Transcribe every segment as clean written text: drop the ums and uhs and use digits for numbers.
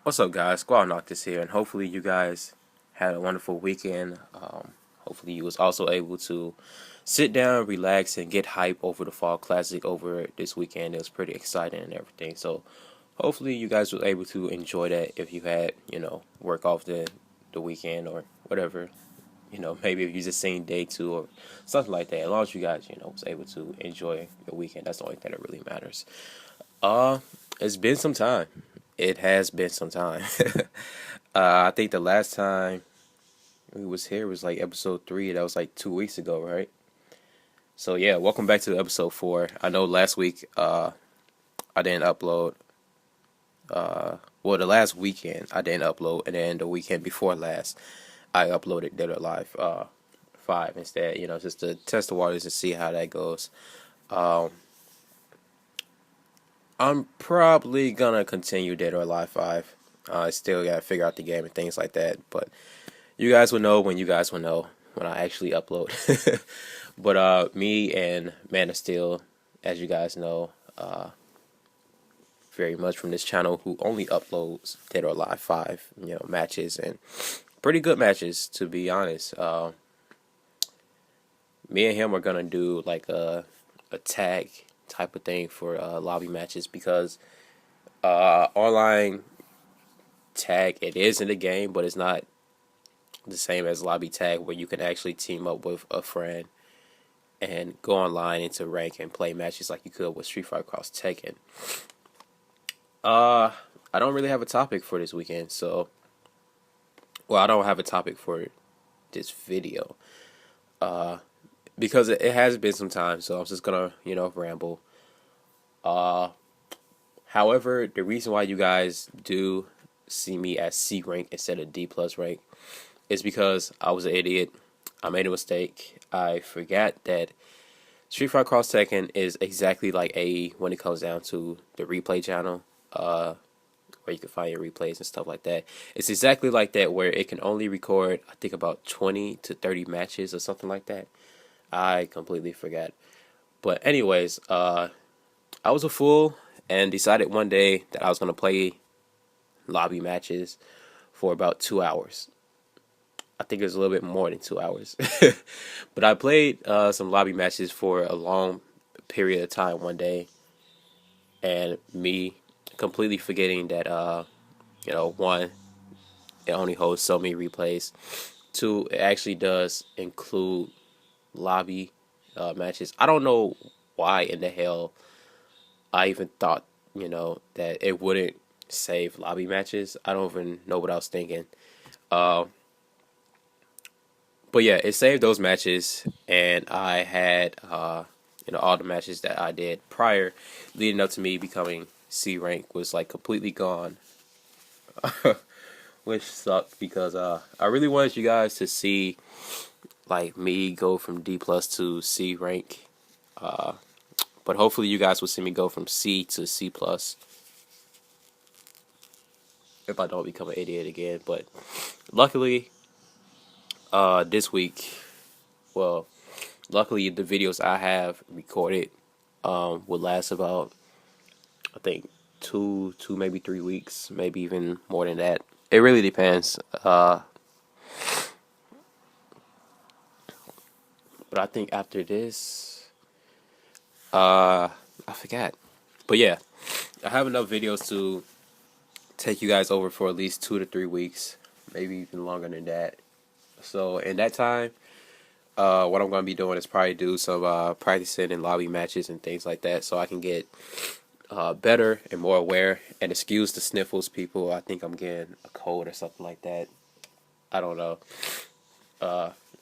What's up, guys? Squad Noctis here, and hopefully you guys had a wonderful weekend. Hopefully you was also able to sit down, relax, and get hype over the Fall Classic over this weekend. It was pretty exciting and everything. So hopefully you guys were able to enjoy that if you had, work off the weekend or whatever. Maybe if you just seen day two or something like that. As long as you guys, was able to enjoy your weekend, that's the only thing that really matters. Uh, it's been some time. It has been some time. I think the last time we was here was like episode 3. That was like 2 weeks ago, right? So yeah, welcome back to episode 4. I know last week I didn't upload. The last weekend I didn't upload, and then the weekend before last I uploaded Dead or Alive 5 instead. Just to test the waters and see how that goes. Um, I'm probably gonna continue Dead or Alive 5. I still gotta figure out the game and things like that, but you guys will know when you guys will know when I actually upload. But me and Man of Steel, as you guys know, very much from this channel, who only uploads Dead or Alive 5, matches and pretty good matches, to be honest. Me and him are gonna do like a tag type of thing for lobby matches, because online tag, it is in the game, but it's not the same as lobby tag, where you can actually team up with a friend and go online into rank and play matches like you could with Street Fighter Cross Tekken. I don't really have a topic for this weekend, so I don't have a topic for this video. Because it has been some time, so I'm just gonna ramble. However, the reason why you guys do see me at C rank instead of D plus rank is because I was an idiot. I made a mistake. I forgot that Street Fighter Cross Tekken is exactly like AE when it comes down to the replay channel, where you can find your replays and stuff like that. It's exactly like that, where it can only record, I think, about 20 to 30 matches or something like that. I completely forgot. But anyways, I was a fool and decided one day that I was going to play lobby matches for about 2 hours. I think it was a little bit more than 2 hours. But I played some lobby matches for a long period of time one day, and me completely forgetting that, one, it only holds so many replays. Two, it actually does include lobby matches. I don't know why in the hell I even thought, that it wouldn't save lobby matches. I don't even know what I was thinking. But yeah, it saved those matches, and I had all the matches that I did prior, leading up to me becoming C rank, was like completely gone, which sucked, because I really wanted you guys to see like me go from D plus to C rank. But hopefully you guys will see me go from C to C plus if I don't become an idiot again. But luckily, this week, well, luckily the videos I have recorded will last about, I think, two maybe 3 weeks, maybe even more than that. It really depends. But I think after this, I forgot. But yeah, I have enough videos to take you guys over for at least 2 to 3 weeks, maybe even longer than that. So in that time, what I'm going to be doing is probably do some practicing in lobby matches and things like that, so I can get better and more aware. And excuse the sniffles, people. I think I'm getting a cold or something like that. I don't know.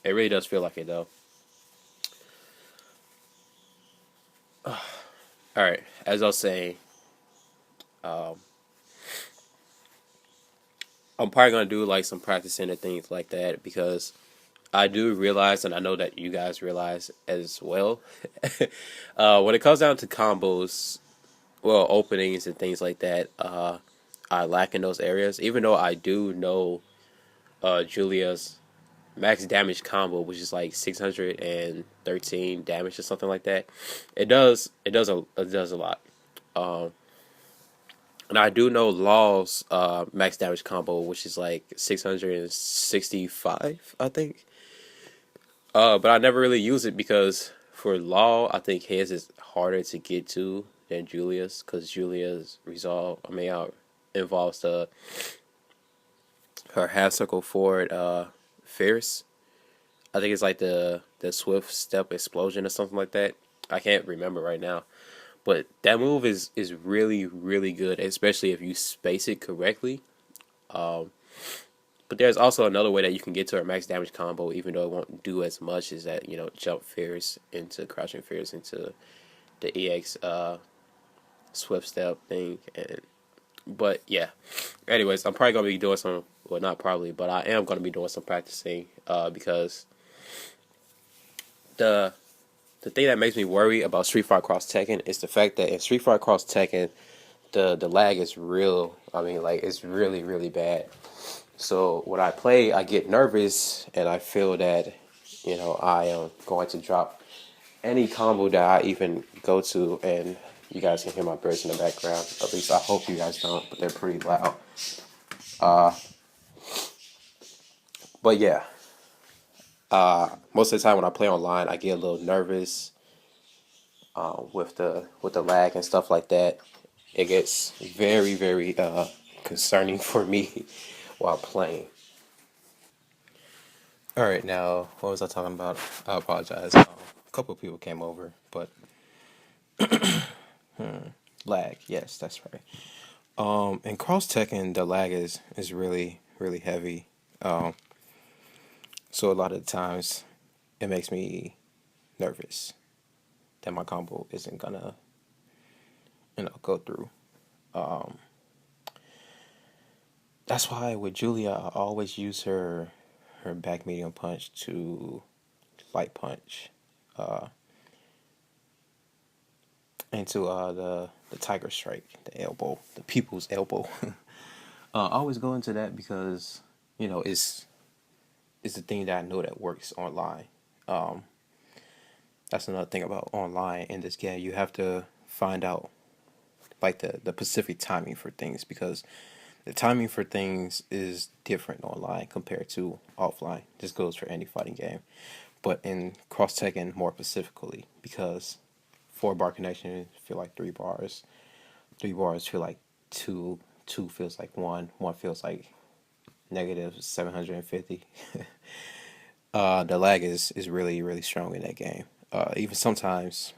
It really does feel like it, though. Alright, as I was saying, I'm probably going to do like some practicing and things like that, because I do realize, and I know that you guys realize as well, when it comes down to combos, well, openings and things like that, I lack in those areas. Even though I do know Julia's max damage combo, which is like 613 damage or something like that. It does a lot. And I do know Law's max damage combo, which is like 665, I think. But I never really use it because for Law, I think his is harder to get to than Julia's because Julia's involves the her half circle forward fierce. I think it's like the swift step explosion or something like that. I can't remember right now. But that move is really, really good, especially if you space it correctly. Um, but there's also another way that you can get to a max damage combo, even though it won't do as much as that, jump fierce into crouching fierce into the EX swift step thing. But yeah. Anyways, I'm probably gonna be doing some, well, not probably, but I am gonna be doing some practicing because the the thing that makes me worry about Street Fighter Cross Tekken is the fact that in Street Fighter Cross Tekken, the lag is real. I mean, like, it's really, really bad. So when I play, I get nervous and I feel that I am going to drop any combo that I even go to, and you guys can hear my birds in the background. At least I hope you guys don't, but they're pretty loud. Uh, but yeah, most of the time when I play online, I get a little nervous with the lag and stuff like that. It gets very, very concerning for me while playing. All right, now what was I talking about? I apologize. A couple of people came over, but lag. Yes, that's right. In Cross Tekken, the lag is really, really heavy. Um, so a lot of the times, it makes me nervous that my combo isn't gonna go through. Um, that's why with Julia, I always use her back medium punch to light punch uh, into the tiger strike, the elbow, the people's elbow. I always go into that because it's the thing that I know that works online. Um, that's another thing about online in this game. You have to find out like the specific timing for things because the timing for things is different online compared to offline. This goes for any fighting game, but in Cross Tekken more specifically because 4 bar connection feel like 3 bars, 3 bars feel like two, two feels like one feels like negative 750. The lag is really, really strong in that game. Even sometimes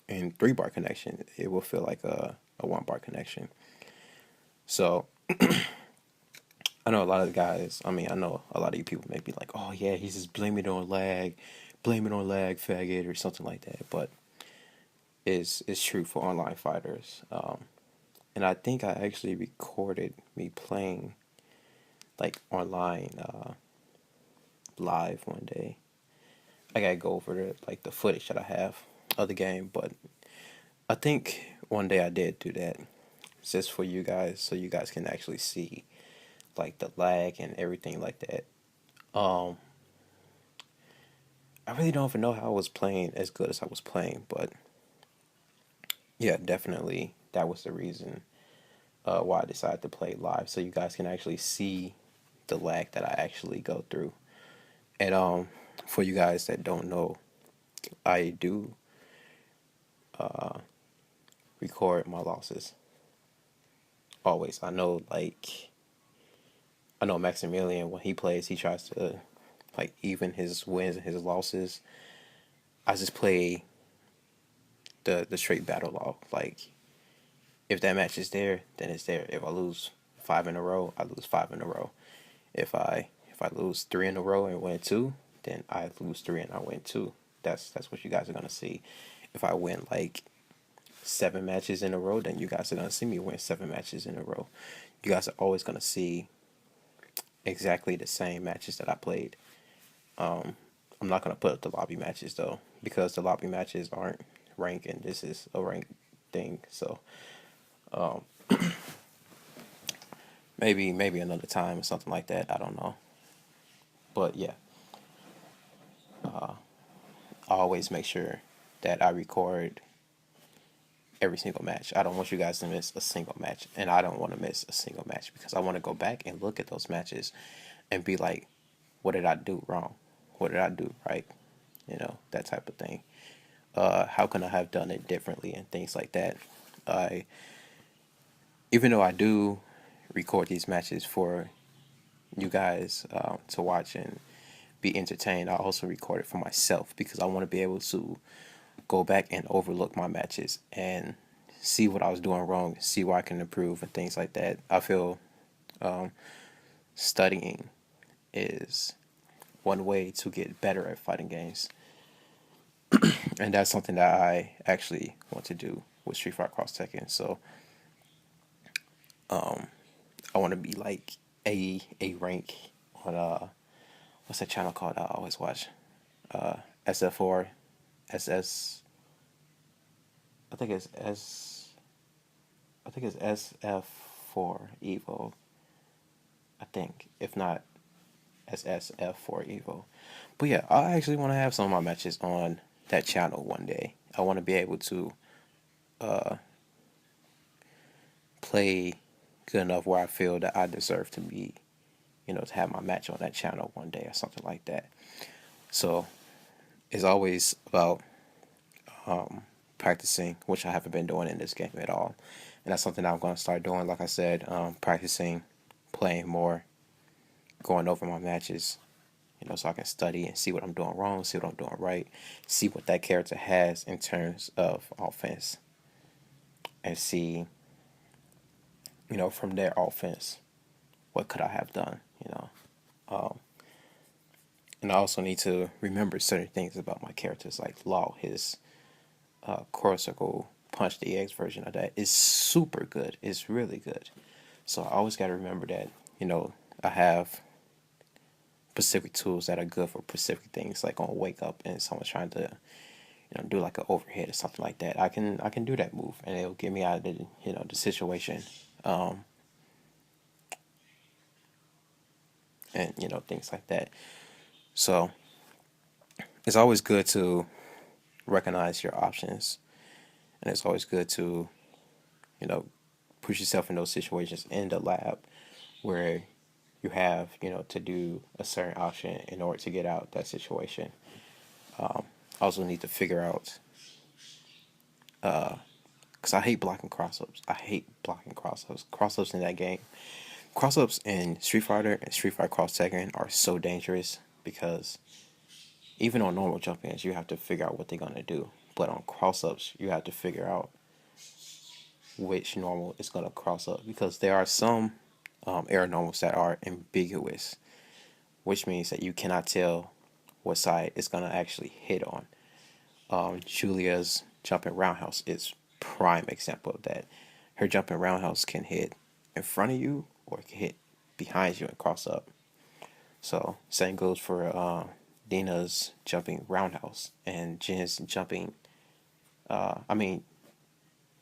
in 3 bar connection, it will feel like a 1 bar connection. So I know a lot of the guys. I mean, I know a lot of you people may be like, "Oh yeah, he's just blaming it on lag, faggot, or something like that." But it's true for online fighters. And I think I actually recorded me playing like online live one day. I gotta go over the footage that I have of the game, but I think one day I did do that just for you guys, so you guys can actually see like the lag and everything like that. Um, I really don't even know how I was playing as good as I was playing, but yeah, definitely that was the reason why I decided to play live, so you guys can actually see the lag that I actually go through. And for you guys that don't know, I do record my losses always. I know Maximilian when he plays, he tries to like even his wins and his losses. I just play the straight battle log. Like if that match is there, then it's there. If I lose 5 in a row, I lose 5 in a row. If I lose 3 in a row and win two, then I lose three and I win two. That's what you guys are gonna see. If I win like 7 matches in a row, then you guys are gonna see me win 7 matches in a row. You guys are always gonna see exactly the same matches that I played. I'm not gonna put up the lobby matches though, because the lobby matches aren't ranked, and this is a ranked thing. So maybe another time or something like that. I don't know, but yeah, I always make sure that I record every single match. I don't want you guys to miss a single match, and I don't want to miss a single match because I want to go back and look at those matches and be like, what did I do wrong? What did I do right? You know, that type of thing. How can I have done it differently and things like that. I, even though I do record these matches for you guys to watch and be entertained, I also record it for myself because I want to be able to go back and overlook my matches and see what I was doing wrong, see where I can improve and things like that. I feel studying is one way to get better at fighting games. And that's something that I actually want to do with Street Fighter Cross Tekken. So I want to be like a rank on what's that channel called I always watch? SF4 SS I think it's SF4 Evo. I think, if not SSF4 Evo. But yeah, I actually want to have some of my matches on that channel one day. I want to be able to play good enough where I feel that I deserve to be, you know, to have my match on that channel one day or something like that. So it's always about practicing, which I haven't been doing in this game at all. And that's something I'm going to start doing, like I said, practicing, playing more, going over my matches, you know, so I can study and see what I'm doing wrong, see what I'm doing right, see what that character has in terms of offense, and see, you know, from their offense, what could I have done, you know. And I also need to remember certain things about my characters, like Law, his core circle punch DX version of that is super good. It's really good. So I always got to remember that, you know, I have specific tools that are good for specific things, like on wake up and someone's trying to, you know, do like an overhead or something like that. I can do that move and it'll get me out of the, you know, the situation. And you know, things like that. So it's always good to recognize your options, and it's always good to, you know, push yourself in those situations in the lab where you have, you know, to do a certain option in order to get out that situation. I also need to figure out, because I hate blocking crossups. I hate blocking crossups. Crossups in that game. Crossups in Street Fighter and Street Fighter Cross Tekken are so dangerous because even on normal jump ins, you have to figure out what they're going to do. But on cross ups, you have to figure out which normal is going to cross up because there are some air normals that are ambiguous, which means that you cannot tell what side it's going to actually hit on. Julia's jumping roundhouse is prime example of that. Her jumping roundhouse can hit in front of you or it can hit behind you and cross up. So same goes for Dina's jumping roundhouse and Jin's jumping.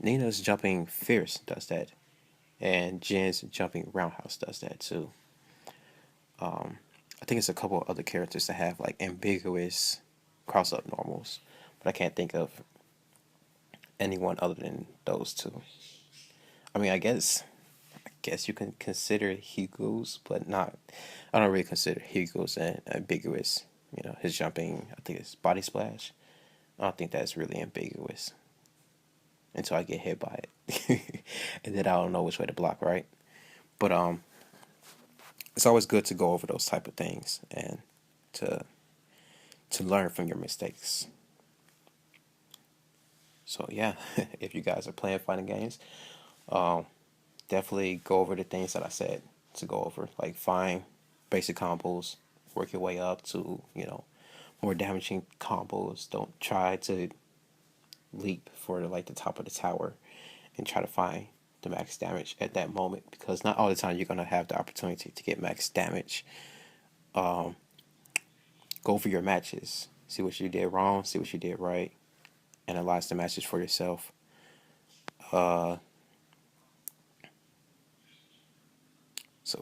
Nina's jumping fierce does that, and Jin's jumping roundhouse does that too. I think it's a couple of other characters that have like ambiguous cross up normals, but I can't think of anyone other than those two. I mean, I guess you can consider Hugo's, but not. I don't really consider Hugo's ambiguous. You know, his jumping, I think it's body splash. I don't think that's really ambiguous until I get hit by it, and then I don't know which way to block. Right, but it's always good to go over those type of things and to learn from your mistakes. So yeah, if you guys are playing fighting games, definitely go over the things that I said to go over. Like find basic combos, work your way up to, you know, more damaging combos. Don't try to leap for like the top of the tower and try to find the max damage at that moment because not all the time you're gonna have the opportunity to get max damage. Go over your matches, see what you did wrong, see what you did right, analyze the matches for yourself. So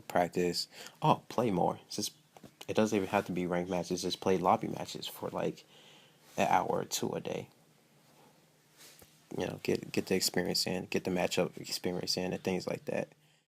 practice. Oh, play more. Just it doesn't even have to be ranked matches. Just play lobby matches for like an hour or two a day. get the experience in, get the matchup experience in, and things like that.